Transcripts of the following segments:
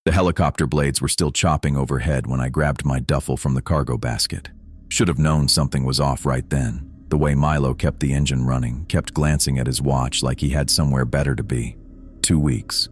The helicopter blades were still chopping overhead when I grabbed my duffel from the cargo basket. Should have known something was off right then. The way Milo kept the engine running, kept glancing at his watch like he had somewhere better to be. 2 weeks.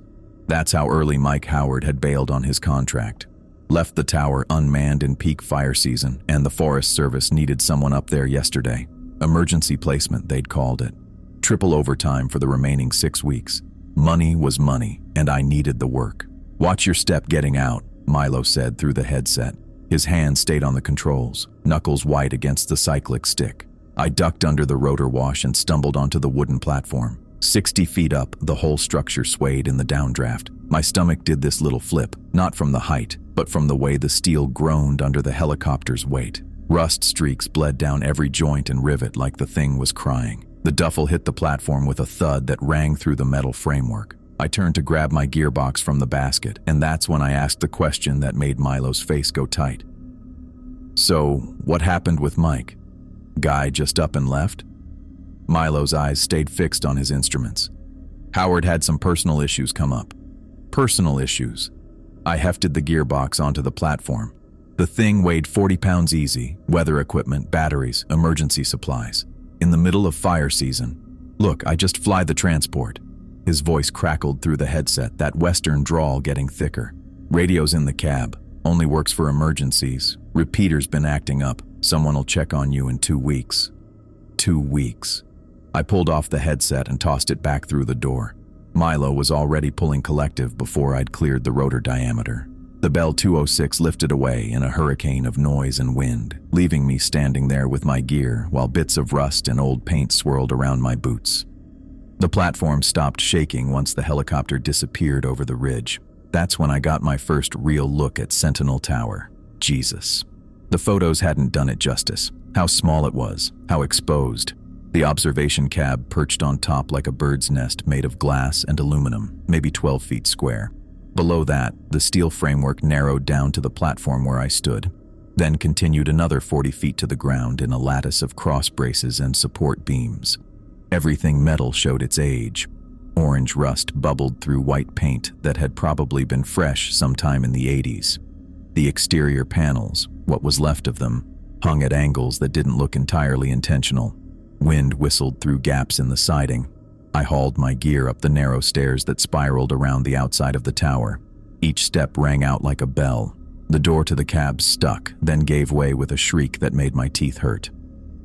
That's how early Mike Howard had bailed on his contract. Left the tower unmanned in peak fire season, and the Forest Service needed someone up there yesterday. Emergency placement, they'd called it. Triple overtime for the remaining 6 weeks. Money was money, and I needed the work. "Watch your step getting out," Milo said through the headset. His hand stayed on the controls, knuckles white against the cyclic stick. I ducked under the rotor wash and stumbled onto the wooden platform. 60 feet up, the whole structure swayed in the downdraft. My stomach did this little flip, not from the height, but from the way the steel groaned under the helicopter's weight. Rust streaks bled down every joint and rivet like the thing was crying. The duffel hit the platform with a thud that rang through the metal framework. I turned to grab my gearbox from the basket, and that's when I asked the question that made Milo's face go tight. "So, what happened with Mike? Guy just up and left?" Milo's eyes stayed fixed on his instruments. "Howard had some personal issues come up." "Personal issues?" I hefted the gearbox onto the platform. The thing weighed 40 pounds easy, weather equipment, batteries, emergency supplies. In the middle of fire season. "Look, I just fly the transport." His voice crackled through the headset, that western drawl getting thicker. "Radio's in the cab. Only works for emergencies. Repeater's been acting up. Someone'll check on you in 2 weeks." 2 weeks. I pulled off the headset and tossed it back through the door. Milo was already pulling collective before I'd cleared the rotor diameter. The Bell 206 lifted away in a hurricane of noise and wind, leaving me standing there with my gear while bits of rust and old paint swirled around my boots. The platform stopped shaking once the helicopter disappeared over the ridge. That's when I got my first real look at Sentinel Tower. Jesus. The photos hadn't done it justice. How small it was, how exposed. The observation cab perched on top like a bird's nest made of glass and aluminum, maybe 12 feet square. Below that, the steel framework narrowed down to the platform where I stood, then continued another 40 feet to the ground in a lattice of cross braces and support beams. Everything metal showed its age. Orange rust bubbled through white paint that had probably been fresh sometime in the 80s. The exterior panels, what was left of them, hung at angles that didn't look entirely intentional. Wind whistled through gaps in the siding. I hauled my gear up the narrow stairs that spiraled around the outside of the tower. Each step rang out like a bell. The door to the cab stuck, then gave way with a shriek that made my teeth hurt.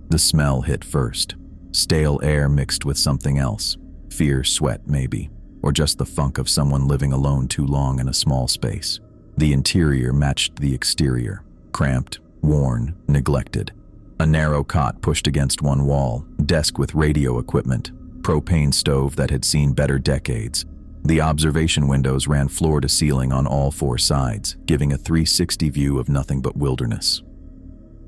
The smell hit first. Stale air mixed with something else. Fear, sweat, maybe. Or just the funk of someone living alone too long in a small space. The interior matched the exterior. Cramped, worn, neglected. A narrow cot pushed against one wall, desk with radio equipment, propane stove that had seen better decades. The observation windows ran floor to ceiling on all 4 sides, giving a 360 view of nothing but wilderness.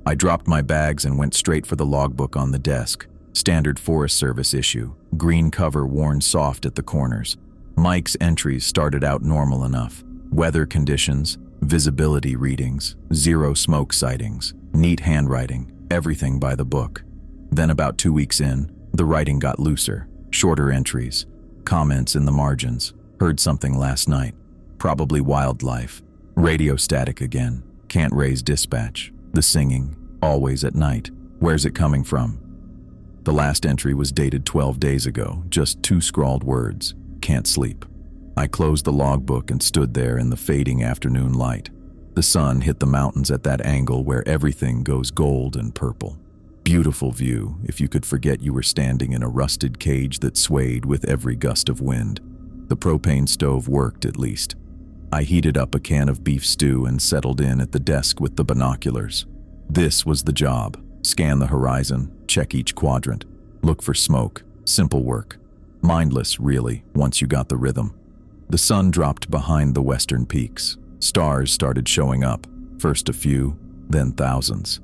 I dropped my bags and went straight for the logbook on the desk. Standard Forest Service issue, green cover worn soft at the corners. Mike's entries started out normal enough. Weather conditions, visibility readings, 0 smoke sightings, neat handwriting, everything by the book. Then about 2 weeks in, the writing got looser, shorter entries, comments in the margins. Heard something last night, probably wildlife. Radio static again, can't raise dispatch. The singing, always at night. Where's it coming from? The last entry was dated 12 days ago, just 2 scrawled words, can't sleep. I closed the logbook and stood there in the fading afternoon light. The sun hit the mountains at that angle where everything goes gold and purple. Beautiful view if you could forget you were standing in a rusted cage that swayed with every gust of wind. The propane stove worked at least. I heated up a can of beef stew and settled in at the desk with the binoculars. This was the job. Scan the horizon, check each quadrant, look for smoke. Simple work. Mindless, really, once you got the rhythm. The sun dropped behind the western peaks. Stars started showing up, first a few, then thousands.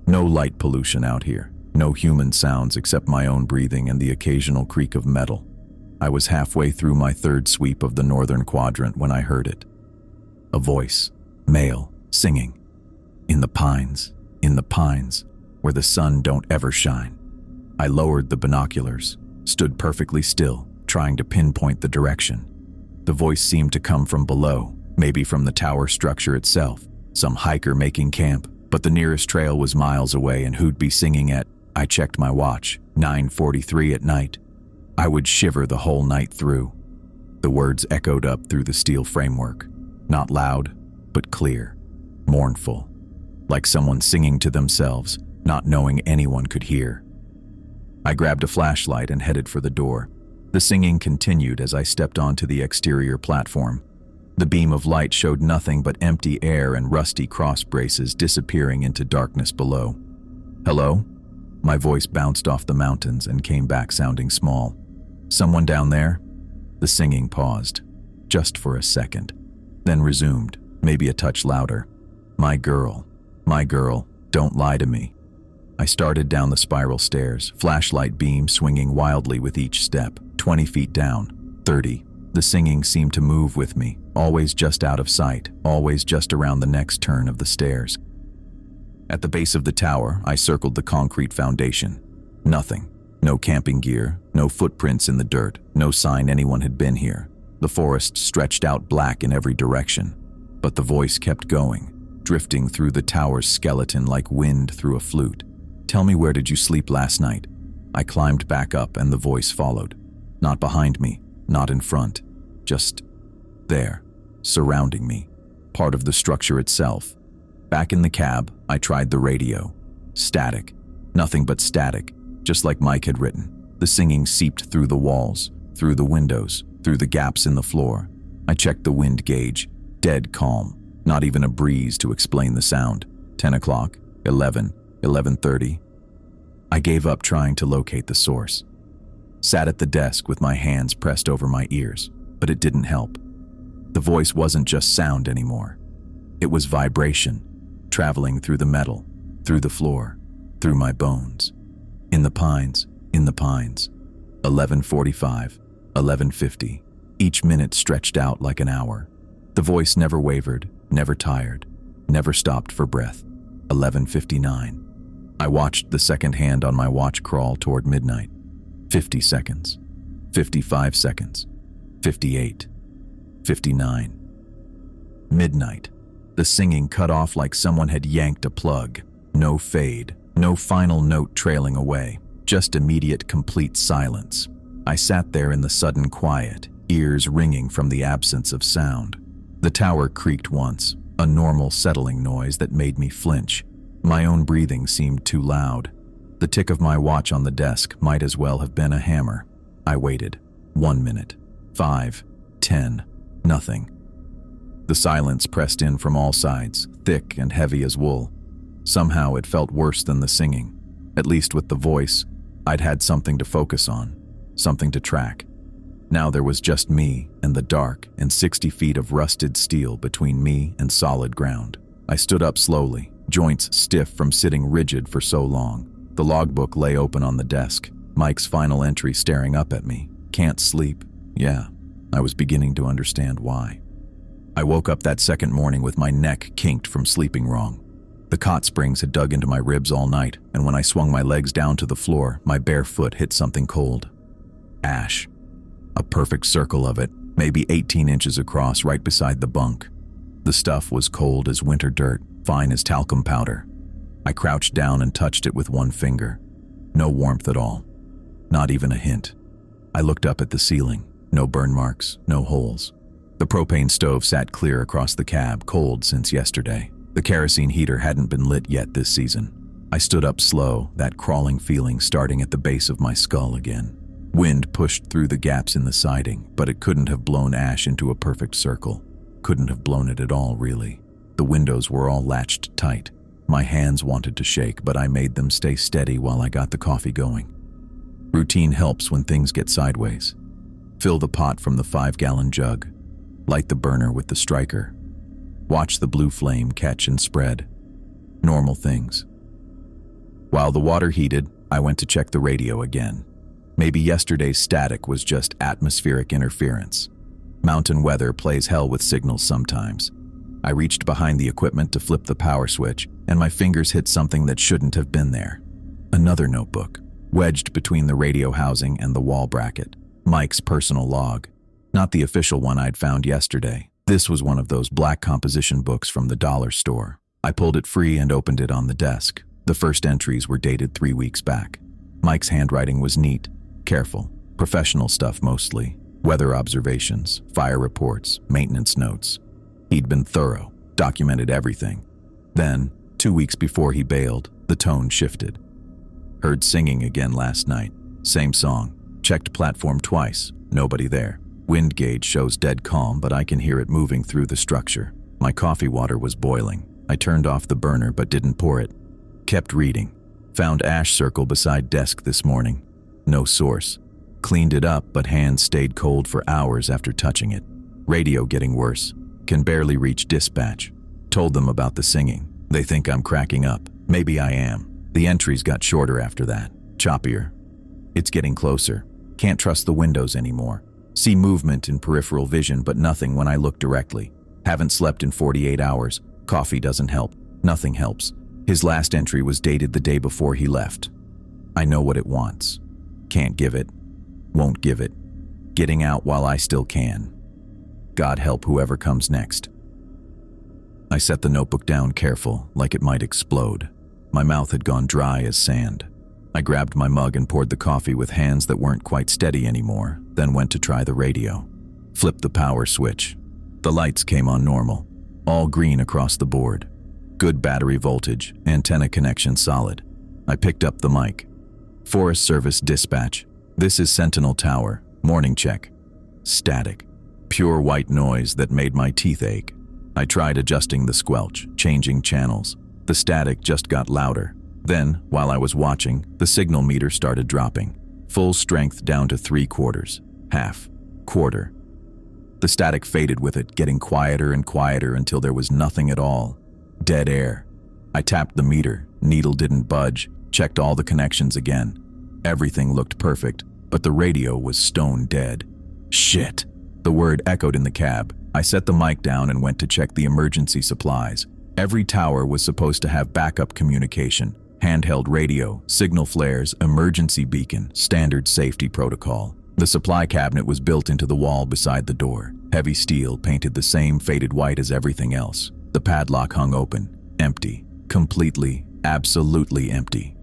No light pollution out here, no human sounds except my own breathing and the occasional creak of metal. I was halfway through my 3rd sweep of the northern quadrant when I heard it. A voice, male, singing. In the pines, where the sun don't ever shine. I lowered the binoculars, stood perfectly still, trying to pinpoint the direction. The voice seemed to come from below, Maybe from the tower structure itself, some hiker making camp, but the nearest trail was miles away and who'd be singing at, I checked my watch, 9:43 at night. I would shiver the whole night through. The words echoed up through the steel framework, not loud, but clear, mournful, like someone singing to themselves, not knowing anyone could hear. I grabbed a flashlight and headed for the door. The singing continued as I stepped onto the exterior platform. The beam of light showed nothing but empty air and rusty cross braces disappearing into darkness below. Hello? My voice bounced off the mountains and came back sounding small. Someone down there? The singing paused, just for a second, then resumed, maybe a touch louder. My girl, don't lie to me. I started down the spiral stairs, flashlight beam swinging wildly with each step, 20 feet down, 30. The singing seemed to move with me, always just out of sight, always just around the next turn of the stairs. At the base of the tower, I circled the concrete foundation. Nothing. No camping gear, no footprints in the dirt, no sign anyone had been here. The forest stretched out black in every direction, but the voice kept going, drifting through the tower's skeleton like wind through a flute. Tell me, where did you sleep last night? I climbed back up and the voice followed. Not behind me, not in front, just there, surrounding me, part of the structure itself. Back in the cab, I tried the radio. Static, nothing but static, just like Mike had written. The singing seeped through the walls, through the windows, through the gaps in the floor. I checked the wind gauge, dead calm, not even a breeze to explain the sound. 10 o'clock, 11, 11:30. I gave up trying to locate the source. Sat at the desk with my hands pressed over my ears, but it didn't help. The voice wasn't just sound anymore. It was vibration, traveling through the metal, through the floor, through my bones. In the pines, 11:45, 11:50. Each minute stretched out like an hour. The voice never wavered, never tired, never stopped for breath. 11:59. I watched the second hand on my watch crawl toward midnight. 50 seconds, 55 seconds, 58, 59. Midnight. The singing cut off like someone had yanked a plug. No fade, no final note trailing away, just immediate complete silence. I sat there in the sudden quiet, ears ringing from the absence of sound. The tower creaked once, a normal settling noise that made me flinch. My own breathing seemed too loud. The tick of my watch on the desk might as well have been a hammer. I waited. 1 minute, 5, 10, nothing. The silence pressed in from all sides, thick and heavy as wool. Somehow it felt worse than the singing. At least with the voice, I'd had something to focus on, something to track. Now there was just me and the dark and 60 feet of rusted steel between me and solid ground. I stood up slowly, joints stiff from sitting rigid for so long. The logbook lay open on the desk, Mike's final entry staring up at me. Can't sleep. Yeah, I was beginning to understand why. I woke up that second morning with my neck kinked from sleeping wrong. The cot springs had dug into my ribs all night, and when I swung my legs down to the floor, my bare foot hit something cold. Ash. A perfect circle of it, maybe 18 inches across, right beside the bunk. The stuff was cold as winter dirt, fine as talcum powder. I crouched down and touched it with one finger. No warmth at all. Not even a hint. I looked up at the ceiling. No burn marks, no holes. The propane stove sat clear across the cab, cold since yesterday. The kerosene heater hadn't been lit yet this season. I stood up slow, that crawling feeling starting at the base of my skull again. Wind pushed through the gaps in the siding, but it couldn't have blown ash into a perfect circle. Couldn't have blown it at all, really. The windows were all latched tight. My hands wanted to shake, but I made them stay steady while I got the coffee going. Routine helps when things get sideways. Fill the pot from the 5-gallon jug. Light the burner with the striker. Watch the blue flame catch and spread. Normal things. While the water heated, I went to check the radio again. Maybe yesterday's static was just atmospheric interference. Mountain weather plays hell with signals sometimes. I reached behind the equipment to flip the power switch, and my fingers hit something that shouldn't have been there. Another notebook, wedged between the radio housing and the wall bracket. Mike's personal log. Not the official one I'd found yesterday. This was one of those black composition books from the dollar store. I pulled it free and opened it on the desk. The first entries were dated 3 weeks back. Mike's handwriting was neat, careful, professional stuff mostly. Weather observations, fire reports, maintenance notes. He'd been thorough, documented everything. Then, 2 weeks before he bailed, the tone shifted. Heard singing again last night. Same song. Checked platform twice. Nobody there. Wind gauge shows dead calm, but I can hear it moving through the structure. My coffee water was boiling. I turned off the burner but didn't pour it. Kept reading. Found ash circle beside desk this morning. No source. Cleaned it up, but hands stayed cold for hours after touching it. Radio getting worse. Can barely reach dispatch. Told them about the singing. They think I'm cracking up. Maybe I am. The entries got shorter after that. Choppier. It's getting closer. Can't trust the windows anymore. See movement in peripheral vision, but nothing when I look directly. Haven't slept in 48 hours. Coffee doesn't help. Nothing helps. His last entry was dated the day before he left. I know what it wants. Can't give it. Won't give it. Getting out while I still can. God help whoever comes next. I set the notebook down careful, like it might explode. My mouth had gone dry as sand. I grabbed my mug and poured the coffee with hands that weren't quite steady anymore, then went to try the radio. Flipped the power switch. The lights came on normal, all green across the board. Good battery voltage, antenna connection solid. I picked up the mic. Forest Service dispatch. This is Sentinel Tower. Morning check. Static. Pure white noise that made my teeth ache. I tried adjusting the squelch, changing channels. The static just got louder. Then, while I was watching, the signal meter started dropping. Full strength down to 3/4, half, quarter. The static faded with it, getting quieter and quieter until there was nothing at all. Dead air. I tapped the meter. Needle didn't budge. Checked all the connections again. Everything looked perfect, but the radio was stone dead. Shit! The word echoed in the cab. I set the mic down and went to check the emergency supplies. Every tower was supposed to have backup communication. Handheld radio, signal flares, emergency beacon, standard safety protocol. The supply cabinet was built into the wall beside the door. Heavy steel painted the same faded white as everything else. The padlock hung open, empty, completely, absolutely empty.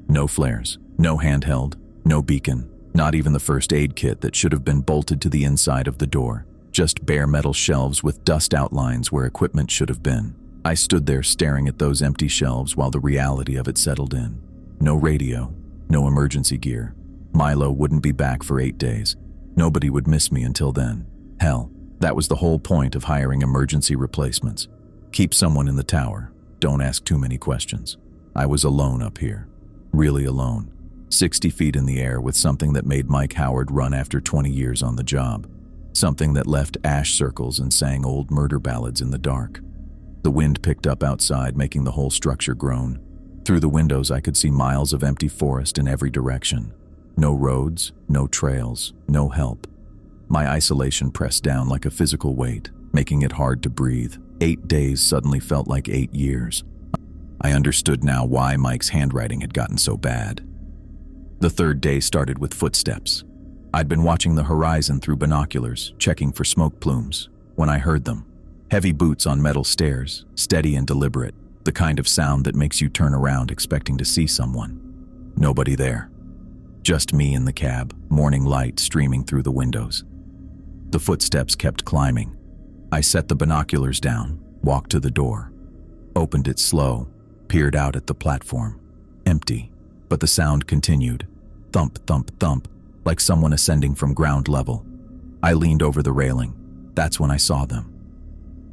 No flares, no handheld, no beacon, not even the first aid kit that should have been bolted to the inside of the door. Just bare metal shelves with dust outlines where equipment should have been. I stood there staring at those empty shelves while the reality of it settled in. No radio, no emergency gear. Milo wouldn't be back for 8 days. Nobody would miss me until then. Hell, that was the whole point of hiring emergency replacements. Keep someone in the tower. Don't ask too many questions. I was alone up here. Really alone. 60 feet in the air with something that made Mike Howard run after 20 years on the job. Something that left ash circles and sang old murder ballads in the dark. The wind picked up outside, making the whole structure groan. Through the windows, I could see miles of empty forest in every direction. No roads, no trails, no help. My isolation pressed down like a physical weight, making it hard to breathe. 8 days suddenly felt like 8 years. I understood now why Mike's handwriting had gotten so bad. The third day started with footsteps. I'd been watching the horizon through binoculars, checking for smoke plumes, when I heard them. Heavy boots on metal stairs, steady and deliberate, the kind of sound that makes you turn around expecting to see someone. Nobody there. Just me in the cab, morning light streaming through the windows. The footsteps kept climbing. I set the binoculars down, walked to the door, opened it slow, peered out at the platform. Empty, but the sound continued. Thump, thump, thump, like someone ascending from ground level. I leaned over the railing. That's when I saw them.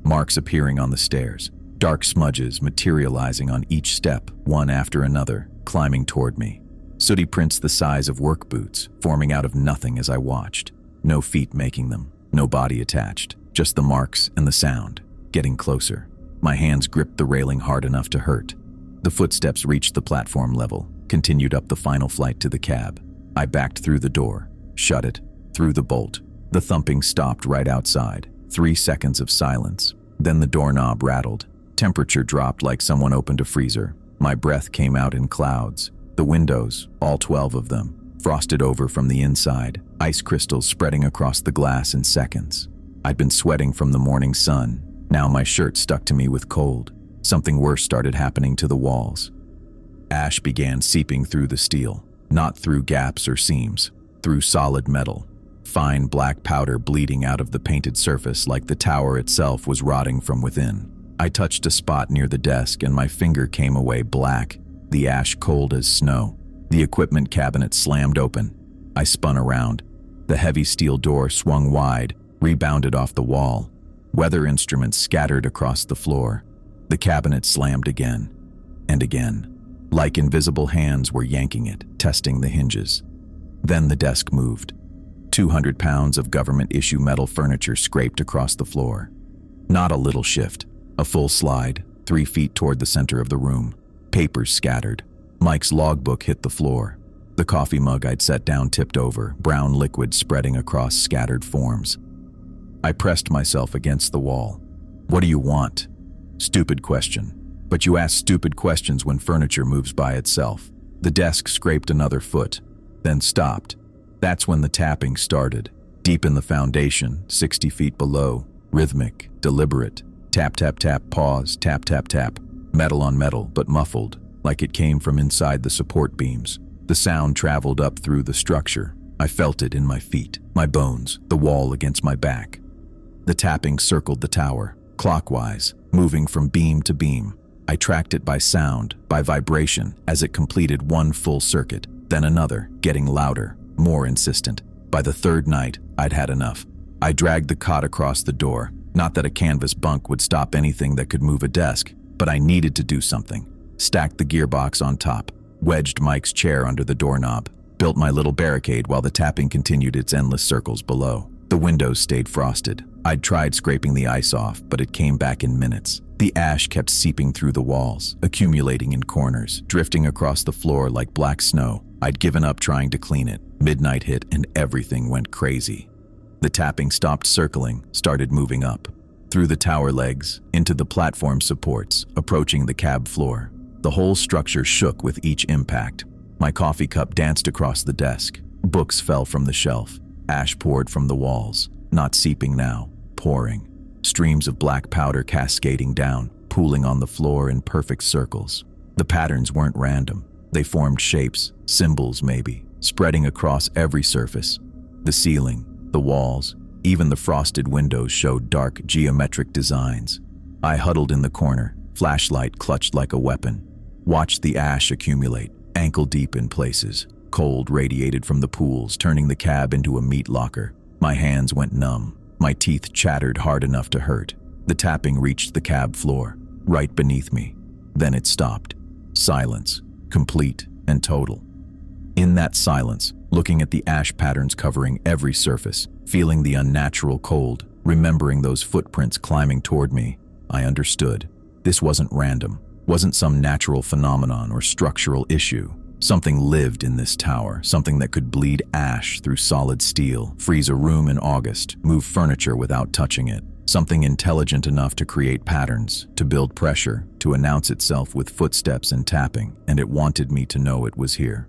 Marks appearing on the stairs, dark smudges materializing on each step, one after another, climbing toward me. Sooty prints the size of work boots, forming out of nothing as I watched. No feet making them, no body attached, just the marks and the sound, getting closer. My hands gripped the railing hard enough to hurt. The footsteps reached the platform level, continued up the final flight to the cab. I backed through the door, shut it, threw the bolt. The thumping stopped right outside. 3 seconds of silence. Then the doorknob rattled. Temperature dropped like someone opened a freezer. My breath came out in clouds. The windows, all 12 of them, frosted over from the inside, ice crystals spreading across the glass in seconds. I'd been sweating from the morning sun. Now my shirt stuck to me with cold. Something worse started happening to the walls. Ash began seeping through the steel, not through gaps or seams, through solid metal. Fine black powder bleeding out of the painted surface like the tower itself was rotting from within. I touched a spot near the desk and my finger came away black, the ash cold as snow. The equipment cabinet slammed open. I spun around. The heavy steel door swung wide, rebounded off the wall. Weather instruments scattered across the floor. The cabinet slammed again and again, like invisible hands were yanking it, testing the hinges. Then the desk moved. 200 pounds of government-issue metal furniture scraped across the floor. Not a little shift, a full slide, 3 feet toward the center of the room. Papers scattered. Mike's logbook hit the floor. The coffee mug I'd set down tipped over, brown liquid spreading across scattered forms. I pressed myself against the wall. What do you want? Stupid question. But you ask stupid questions when furniture moves by itself. The desk scraped another foot, then stopped. That's when the tapping started. Deep in the foundation, 60 feet below, rhythmic, deliberate. Tap, tap, tap, pause, tap, tap, tap. Metal on metal, but muffled, like it came from inside the support beams. The sound traveled up through the structure. I felt it in my feet, my bones, the wall against my back. The tapping circled the tower, clockwise, moving from beam to beam. I tracked it by sound, by vibration, as it completed one full circuit, then another, getting louder, more insistent. By the third night, I'd had enough. I dragged the cot across the door. Not that a canvas bunk would stop anything that could move a desk, but I needed to do something. Stacked the gearbox on top, wedged Mike's chair under the doorknob, built my little barricade while the tapping continued its endless circles below. The windows stayed frosted. I'd tried scraping the ice off, but it came back in minutes. The ash kept seeping through the walls, accumulating in corners, drifting across the floor like black snow. I'd given up trying to clean it. Midnight hit and everything went crazy. The tapping stopped circling, started moving up. Through the tower legs, into the platform supports, approaching the cab floor. The whole structure shook with each impact. My coffee cup danced across the desk. Books fell from the shelf. Ash poured from the walls, not seeping now, pouring. Streams of black powder cascading down, pooling on the floor in perfect circles. The patterns weren't random. They formed shapes, symbols maybe, spreading across every surface. The ceiling, the walls, even the frosted windows showed dark, geometric designs. I huddled in the corner, flashlight clutched like a weapon. Watched the ash accumulate, ankle-deep in places. Cold radiated from the pools, turning the cab into a meat locker. My hands went numb. My teeth chattered hard enough to hurt. The tapping reached the cab floor, right beneath me. Then it stopped. Silence, complete and total. In that silence, looking at the ash patterns covering every surface, feeling the unnatural cold, remembering those footprints climbing toward me, I understood. This wasn't random, wasn't some natural phenomenon or structural issue. Something lived in this tower, something that could bleed ash through solid steel, freeze a room in August, move furniture without touching it. Something intelligent enough to create patterns, to build pressure, to announce itself with footsteps and tapping, and it wanted me to know it was here.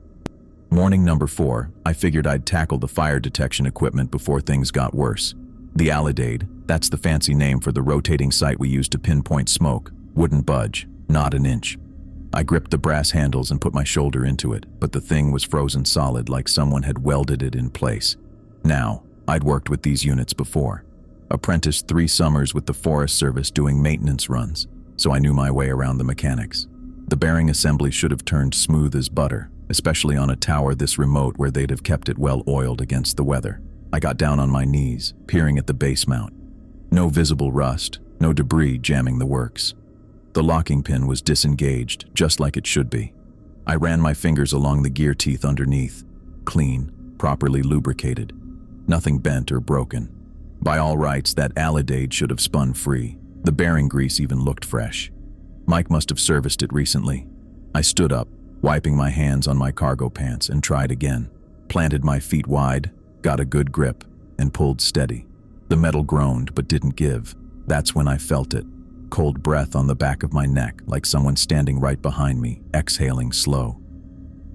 Morning number 4, I figured I'd tackle the fire detection equipment before things got worse. The alidade, that's the fancy name for the rotating sight we use to pinpoint smoke, wouldn't budge, not an inch. I gripped the brass handles and put my shoulder into it, but the thing was frozen solid like someone had welded it in place. Now, I'd worked with these units before. Apprenticed 3 summers with the Forest Service doing maintenance runs, so I knew my way around the mechanics. The bearing assembly should have turned smooth as butter, especially on a tower this remote where they'd have kept it well oiled against the weather. I got down on my knees, peering at the base mount. No visible rust, no debris jamming the works. The locking pin was disengaged, just like it should be. I ran my fingers along the gear teeth underneath. Clean, properly lubricated. Nothing bent or broken. By all rights, that alidade should have spun free. The bearing grease even looked fresh. Mike must have serviced it recently. I stood up, wiping my hands on my cargo pants, and tried again. Planted my feet wide, got a good grip, and pulled steady. The metal groaned but didn't give. That's when I felt it. Cold breath on the back of my neck, like someone standing right behind me, exhaling slow.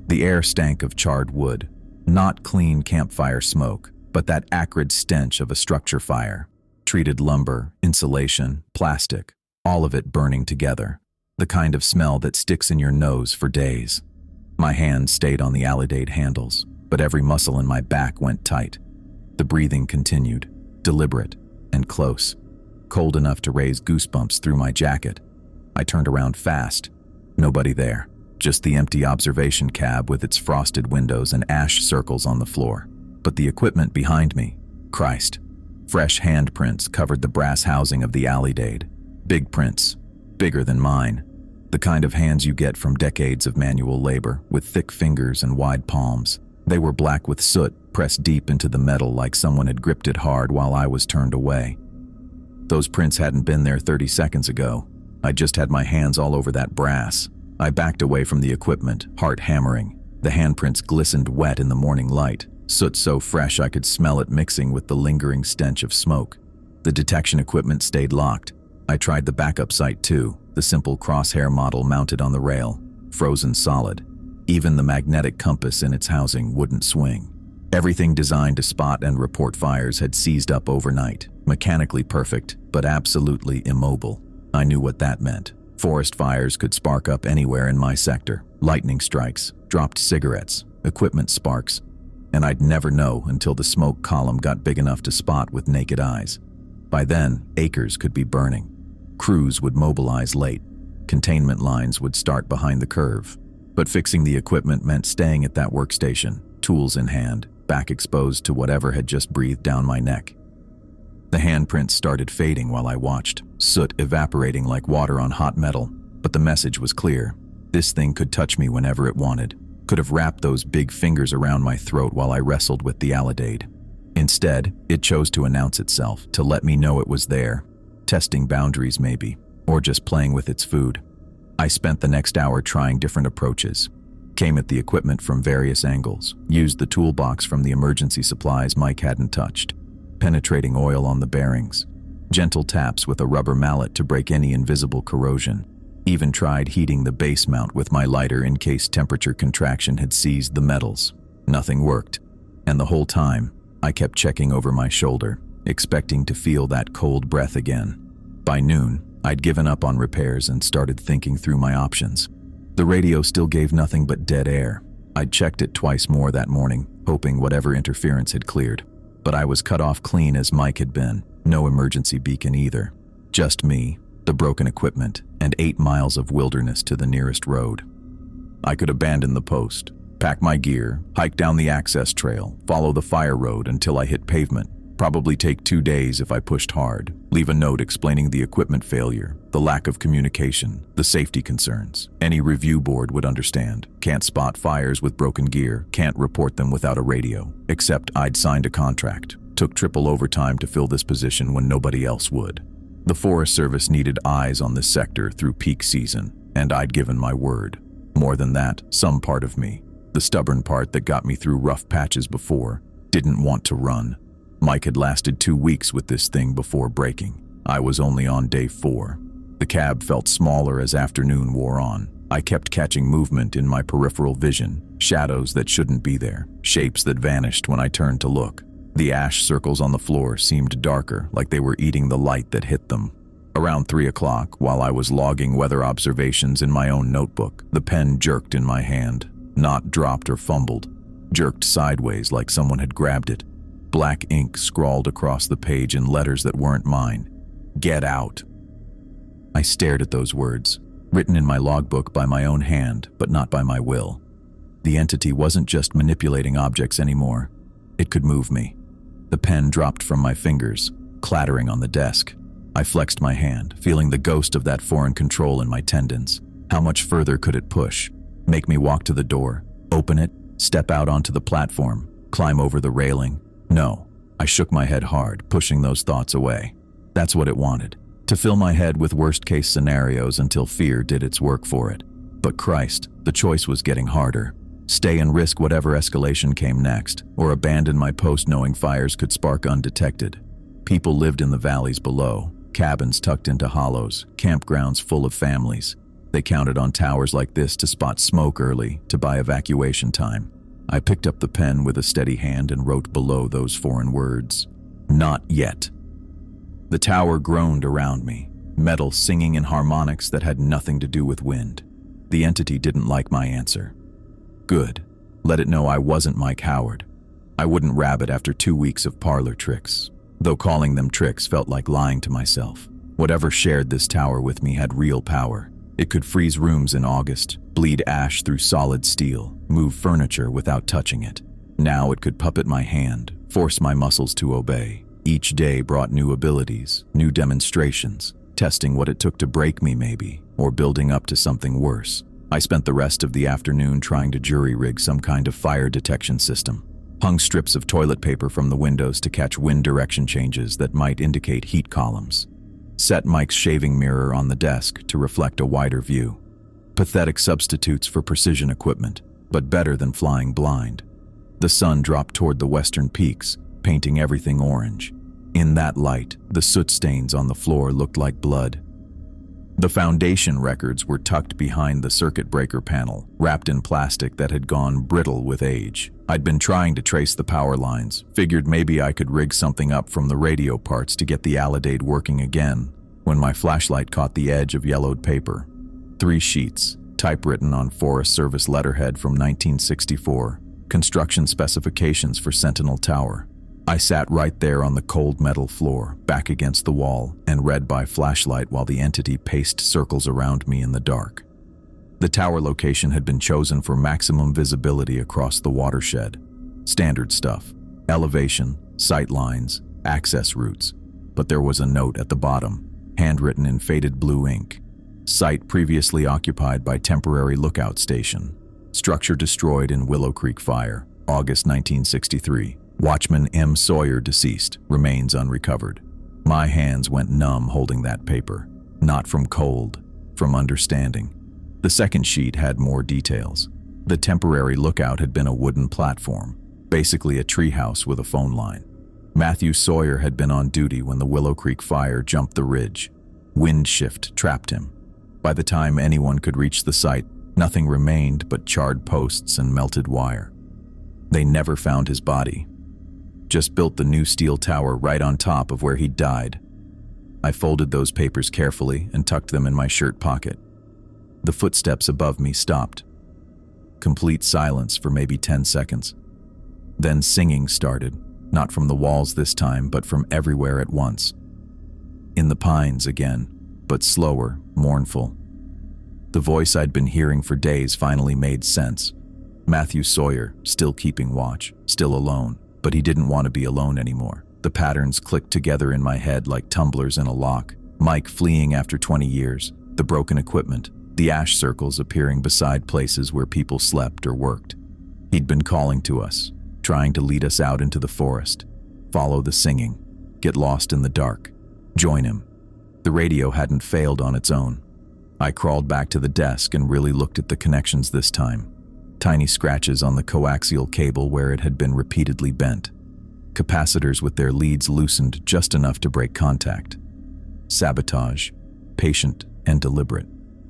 The air stank of charred wood. Not clean campfire smoke, but that acrid stench of a structure fire. Treated lumber, insulation, plastic, all of it burning together. The kind of smell that sticks in your nose for days. My hand stayed on the alidade handles, but every muscle in my back went tight. The breathing continued, deliberate and close, cold enough to raise goosebumps through my jacket. I turned around fast. Nobody there, just the empty observation cab with its frosted windows and ash circles on the floor. But the equipment behind me, Christ. Fresh handprints covered the brass housing of the alidade. Big prints, bigger than mine. The kind of hands you get from decades of manual labor, with thick fingers and wide palms. They were black with soot, pressed deep into the metal like someone had gripped it hard while I was turned away. Those prints hadn't been there 30 seconds ago. I just had my hands all over that brass. I backed away from the equipment, heart hammering. The handprints glistened wet in the morning light, soot so fresh I could smell it mixing with the lingering stench of smoke. The detection equipment stayed locked. I tried the backup sight too, the simple crosshair model mounted on the rail, frozen solid. Even the magnetic compass in its housing wouldn't swing. Everything designed to spot and report fires had seized up overnight, mechanically perfect, but absolutely immobile. I knew what that meant. Forest fires could spark up anywhere in my sector. Lightning strikes, dropped cigarettes, equipment sparks, and I'd never know until the smoke column got big enough to spot with naked eyes. By then, acres could be burning. Crews would mobilize late. Containment lines would start behind the curve. But fixing the equipment meant staying at that workstation, tools in hand, back exposed to whatever had just breathed down my neck. The handprints started fading while I watched, soot evaporating like water on hot metal, but the message was clear. This thing could touch me whenever it wanted, could have wrapped those big fingers around my throat while I wrestled with the alidade. Instead, it chose to announce itself, to let me know it was there, testing boundaries maybe, or just playing with its food. I spent the next hour trying different approaches, came at the equipment from various angles, used the toolbox from the emergency supplies Mike hadn't touched, penetrating oil on the bearings, gentle taps with a rubber mallet to break any invisible corrosion, even tried heating the base mount with my lighter in case temperature contraction had seized the metals. Nothing worked, and the whole time, I kept checking over my shoulder, expecting to feel that cold breath again. By noon, I'd given up on repairs and started thinking through my options. The radio still gave nothing but dead air. I'd checked it twice more that morning, hoping whatever interference had cleared. But I was cut off clean as Mike had been, no emergency beacon either. Just me, the broken equipment, and 8 miles of wilderness to the nearest road. I could abandon the post, pack my gear, hike down the access trail, follow the fire road until I hit pavement. Probably take 2 days if I pushed hard, leave a note explaining the equipment failure, the lack of communication, the safety concerns. Any review board would understand. Can't spot fires with broken gear, can't report them without a radio. Except I'd signed a contract, took triple overtime to fill this position when nobody else would. The Forest Service needed eyes on this sector through peak season, and I'd given my word. More than that, some part of me, the stubborn part that got me through rough patches before, didn't want to run. Mike had lasted 2 weeks with this thing before breaking. I was only on day 4. The cab felt smaller as afternoon wore on. I kept catching movement in my peripheral vision, shadows that shouldn't be there, shapes that vanished when I turned to look. The ash circles on the floor seemed darker, like they were eating the light that hit them. Around 3 o'clock, while I was logging weather observations in my own notebook, the pen jerked in my hand. Not dropped or fumbled, jerked sideways like someone had grabbed it. Black ink scrawled across the page in letters that weren't mine. Get out. I stared at those words, written in my logbook by my own hand, but not by my will. The entity wasn't just manipulating objects anymore. It could move me. The pen dropped from my fingers, clattering on the desk. I flexed my hand, feeling the ghost of that foreign control in my tendons. How much further could it push? Make me walk to the door, open it, step out onto the platform, climb over the railing? No. I shook my head hard, pushing those thoughts away. That's what it wanted, to fill my head with worst-case scenarios until fear did its work for it. But Christ, the choice was getting harder. Stay and risk whatever escalation came next, or abandon my post knowing fires could spark undetected. People lived in the valleys below, cabins tucked into hollows, campgrounds full of families. They counted on towers like this to spot smoke early, to buy evacuation time. I picked up the pen with a steady hand and wrote below those foreign words. Not yet. The tower groaned around me, metal singing in harmonics that had nothing to do with wind. The entity didn't like my answer. Good. Let it know I wasn't Mike Howard. I wouldn't rabbit after 2 weeks of parlor tricks, though calling them tricks felt like lying to myself. Whatever shared this tower with me had real power. It could freeze rooms in August, bleed ash through solid steel, move furniture without touching it. Now it could puppet my hand, force my muscles to obey. Each day brought new abilities, new demonstrations, testing what it took to break me maybe, or building up to something worse. I spent the rest of the afternoon trying to jury-rig some kind of fire detection system. Hung strips of toilet paper from the windows to catch wind direction changes that might indicate heat columns. Set Mike's shaving mirror on the desk to reflect a wider view. Pathetic substitutes for precision equipment, but better than flying blind. The sun dropped toward the western peaks, painting everything orange. In that light, the soot stains on the floor looked like blood. The foundation records were tucked behind the circuit breaker panel, wrapped in plastic that had gone brittle with age. I'd been trying to trace the power lines, figured maybe I could rig something up from the radio parts to get the Alidade working again, when my flashlight caught the edge of yellowed paper. 3 sheets, typewritten on Forest Service letterhead from 1964, construction specifications for Sentinel Tower. I sat right there on the cold metal floor, back against the wall, and read by flashlight while the entity paced circles around me in the dark. The tower location had been chosen for maximum visibility across the watershed. Standard stuff: elevation, sight lines, access routes. But there was a note at the bottom, handwritten in faded blue ink. Site previously occupied by temporary lookout station. Structure destroyed in Willow Creek fire, August 1963. Watchman M. Sawyer deceased, remains unrecovered. My hands went numb holding that paper. Not from cold, from understanding. The second sheet had more details. The temporary lookout had been a wooden platform, basically a treehouse with a phone line. Matthew Sawyer had been on duty when the Willow Creek fire jumped the ridge. Wind shift trapped him. By the time anyone could reach the site, nothing remained but charred posts and melted wire. They never found his body. Just built the new steel tower right on top of where he'd died. I folded those papers carefully and tucked them in my shirt pocket. The footsteps above me stopped. Complete silence for maybe 10 seconds. Then singing started, not from the walls this time, but from everywhere at once. In the pines again, but slower, mournful. The voice I'd been hearing for days finally made sense. Matthew Sawyer, still keeping watch, still alone. But he didn't want to be alone anymore. The patterns clicked together in my head like tumblers in a lock. Mike fleeing after 20 years, the broken equipment, the ash circles appearing beside places where people slept or worked. He'd been calling to us, trying to lead us out into the forest. Follow the singing, get lost in the dark, join him. The radio hadn't failed on its own. I crawled back to the desk and really looked at the connections this time. Tiny scratches on the coaxial cable where it had been repeatedly bent. Capacitors with their leads loosened just enough to break contact. Sabotage, patient and deliberate.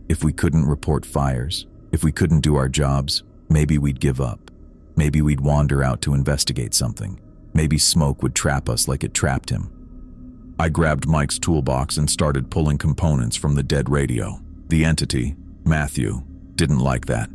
If we couldn't report fires, if we couldn't do our jobs, maybe we'd give up. Maybe we'd wander out to investigate something. Maybe smoke would trap us like it trapped him. I grabbed Mike's toolbox and started pulling components from the dead radio. The entity, Matthew, didn't like that.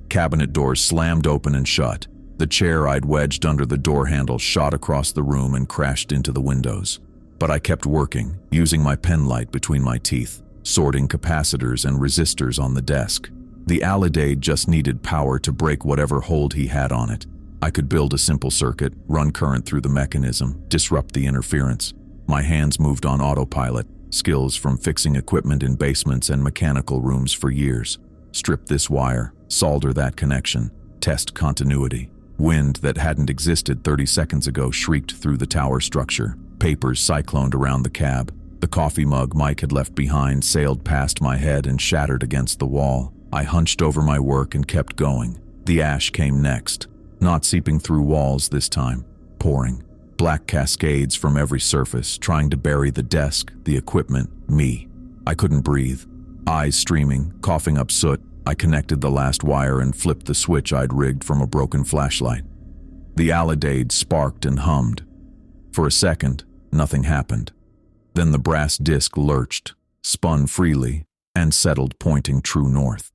Cabinet doors slammed open and shut. The chair I'd wedged under the door handle shot across the room and crashed into the windows. But I kept working, using my pen light between my teeth, sorting capacitors and resistors on the desk. The Alidade just needed power to break whatever hold he had on it. I could build a simple circuit, run current through the mechanism, disrupt the interference. My hands moved on autopilot, skills from fixing equipment in basements and mechanical rooms for years. Strip this wire, solder that connection, test continuity. Wind that hadn't existed 30 seconds ago shrieked through the tower structure. Papers cycloned around the cab. The coffee mug Mike had left behind sailed past my head and shattered against the wall. I hunched over my work and kept going. The ash came next, not seeping through walls this time, pouring. Black cascades from every surface, trying to bury the desk, the equipment, me. I couldn't breathe. Eyes streaming, coughing up soot, I connected the last wire and flipped the switch I'd rigged from a broken flashlight. The Alidade sparked and hummed. For a second, nothing happened. Then the brass disc lurched, spun freely, and settled, pointing true north.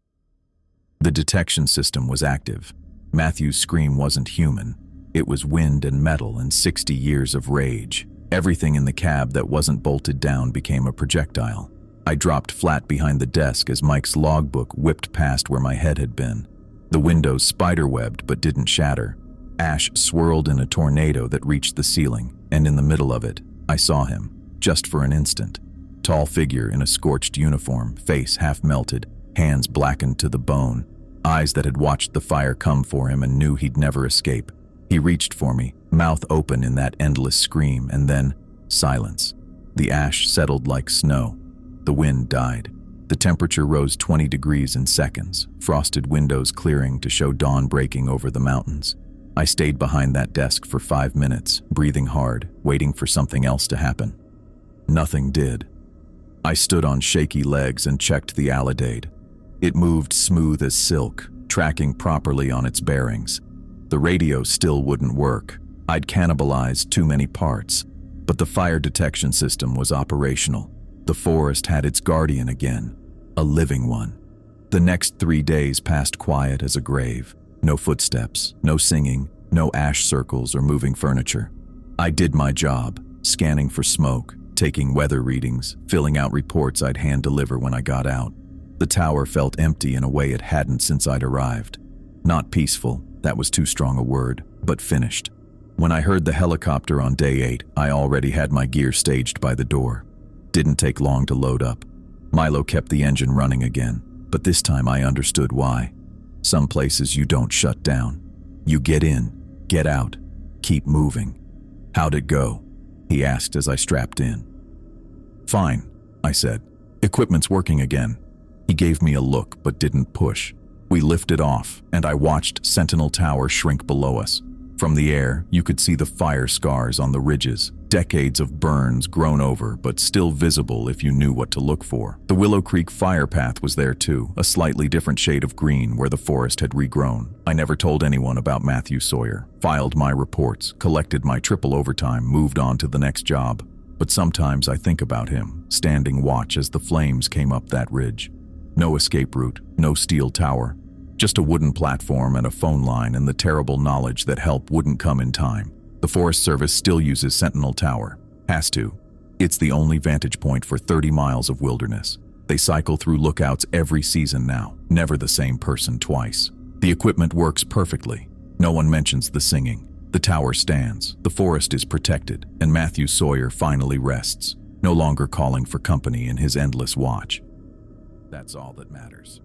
The detection system was active. Matthew's scream wasn't human. It was wind and metal and 60 years of rage. Everything in the cab that wasn't bolted down became a projectile. I dropped flat behind the desk as Mike's logbook whipped past where my head had been. The windows spiderwebbed but didn't shatter. Ash swirled in a tornado that reached the ceiling, and in the middle of it, I saw him, just for an instant. Tall figure in a scorched uniform, face half melted, hands blackened to the bone, eyes that had watched the fire come for him and knew he'd never escape. He reached for me, mouth open in that endless scream, and then silence. The ash settled like snow. The wind died. The temperature rose 20 degrees in seconds, frosted windows clearing to show dawn breaking over the mountains. I stayed behind that desk for 5 minutes, breathing hard, waiting for something else to happen. Nothing did. I stood on shaky legs and checked the alidade. It moved smooth as silk, tracking properly on its bearings. The radio still wouldn't work. I'd cannibalized too many parts, but the fire detection system was operational. The forest had its guardian again, a living one. The next 3 days passed quiet as a grave. No footsteps, no singing, no ash circles or moving furniture. I did my job, scanning for smoke, taking weather readings, filling out reports I'd hand deliver when I got out. The tower felt empty in a way it hadn't since I'd arrived. Not peaceful, that was too strong a word, but finished. When I heard the helicopter on day 8, I already had my gear staged by the door. Didn't take long to load up. Milo kept the engine running again, but this time I understood why. Some places you don't shut down. You get in, get out, keep moving. "How'd it go?" he asked as I strapped in. "Fine," I said. "Equipment's working again." He gave me a look but didn't push. We lifted off, and I watched Sentinel Tower shrink below us. From the air, you could see the fire scars on the ridges, decades of burns grown over but still visible if you knew what to look for. The Willow Creek fire path was there too, a slightly different shade of green where the forest had regrown. I never told anyone about Matthew Sawyer, filed my reports, collected my triple overtime, moved on to the next job. But sometimes I think about him, standing watch as the flames came up that ridge. No escape route, no steel tower. Just a wooden platform and a phone line and the terrible knowledge that help wouldn't come in time. The Forest Service still uses Sentinel Tower. Has to. It's the only vantage point for 30 miles of wilderness. They cycle through lookouts every season now, never the same person twice. The equipment works perfectly. No one mentions the singing. The tower stands, the forest is protected, and Matthew Sawyer finally rests, no longer calling for company in his endless watch. That's all that matters.